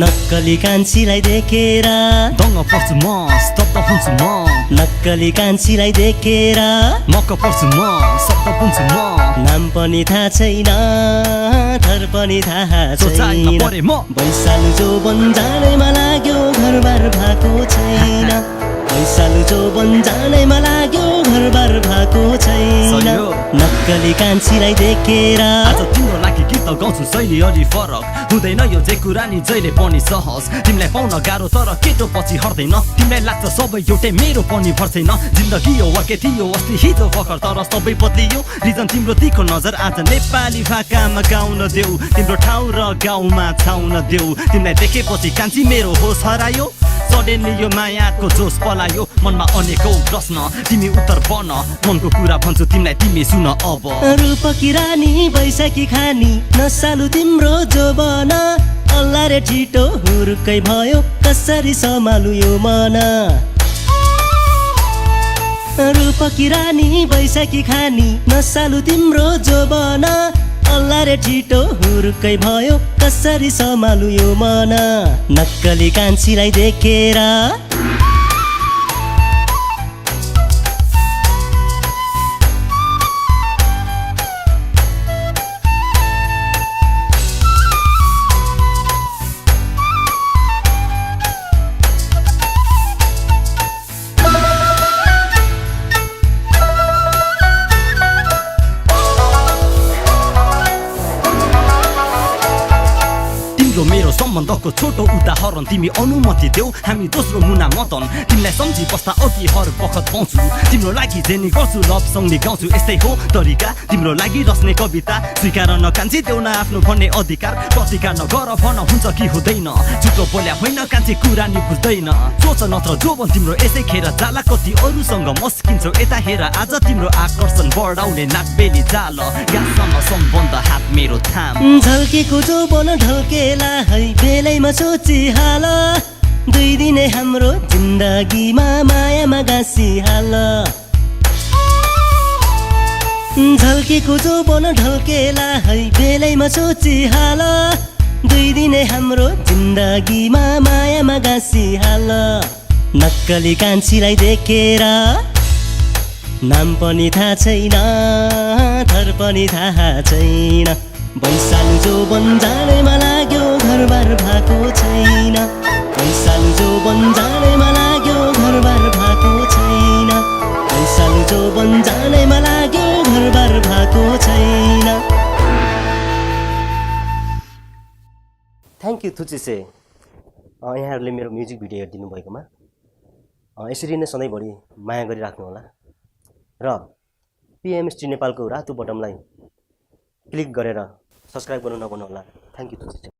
नक्कली कान्छीलाई देखेर दङ्ग पर्छु म स्तब्ध हुन्छु म नक्कली कान्छीलाई देखेर मक्क पर्छु म शब्द पुन्छु म नाम पनि थाहा छैन थर पनि थाहा सोचाइमा छैन परे म वैशालु जोबन जानेमा लाग्यो घरबार भएको छैन वैशालु जोबन जानेमा लाग्यो घरबार भएको छैन सही हो। नक्कली कान्छीलाई देखेर आज तिम्रो लागि गीत गाउँछु शैली अलि फरक हुँदैन यो जे कुरा नि जहिले पनि सहज तिमीलाई पाउन गाह्रो तर केटो पछि हट्दैन तिमीलाई लाग्छ सबै एउटै मेरो पनि भर्छैन जिन्दगी यो वाक्य थियो अस्ति हिजो भर्खर तर सबै बदलियो रिजन तिम्रो तिखो नजर आज नेपाली भाकामा गाउन देऊ तिम्रो ठाउँ र गाउँमा छाउन देऊ तिमीलाई देखेपछि कान्छी मेरो होस हरायो सडेनली यो मायाको जोस पलायो मनमा अनेकौं प्रश्न तिमी उत्तर बन मनको कुरा भन्छु तिमीलाई तिमी सुन अब रूपकी रानी बैशाखी खानी नसालु तिम्रो जोबन अल्ला रे छिटो हुरुकै भयो कसरी सम्हालु यो मन रूपकी रानी बैशाखी खानी नसालु तिम्रो जोबन अल्ला रे छिटो हुरुकै भयो कसरी सम्हालु यो मन नक्कली कान्छीलाई देखेर तिम्रो मेरो सम्बन्धको छोटो उदाहरण तिमी अनुमति देऊ हामी दोस्रो मुना मतन तिमीलाई सम्झी बस्दा अघि हर बखत पाउँछु तिम्रो लागि जेनी गर्छु लभ सङ्ग गाउँछु यस्तै हो तरिका तिम्रो लागि रच्ने कविता स्वीकार नकान्छी देऊ न आफ्नो भन्ने अधिकार प्रतिकार नगर भन हुन्छ कि हुँदैन झुटो बोल्या होइन कान्छी कुरा नि बुझ्दैन सोच नत्र जोबन तिम्रो यसै खेर जाला कति अरूसँग मस्किन्छौ यता हेर आज तिम्रो आकर्षण बढाउने नाकबेली जाल गासँग सम्बन्ध हात मेरो थाम झल्केको जोबन ढल्केला है बेलैमा सोचिहाल दुई दिने हाम्रो जिन्दगीमा मायामा गाँसिहाल झल्केको जोबन ढल्केला है बेलैमा सोचिहाल दुई दिने हाम्रो जिन्दगीमा मायामा गाँसिहाल नक्कली कान्छीलाई देखेर नाम पनि थाहा छैन थर पनि थाहा छैन वैशालु जोबन जानेमा लाग्यो घरबार भएको छैन वैशालु जोबन जानेमा लाग्यो घरबार भएको छैन वैशालु जोबन जानेमा लाग्यो घरबार भएको छैन थ्याङ्क यू थुचिसे यहाँहरूले मेरो म्युजिक भिडियो हेरिदिनु भएकोमा यसरी नै सधैँभरि माया गरिराख्नु होला र पिएमएसटी नेपालको रातो बटमलाई क्लिक गरेर सब्सक्राइब गर्नु नभन्नु होला थ्याङ्क यू थुचिसे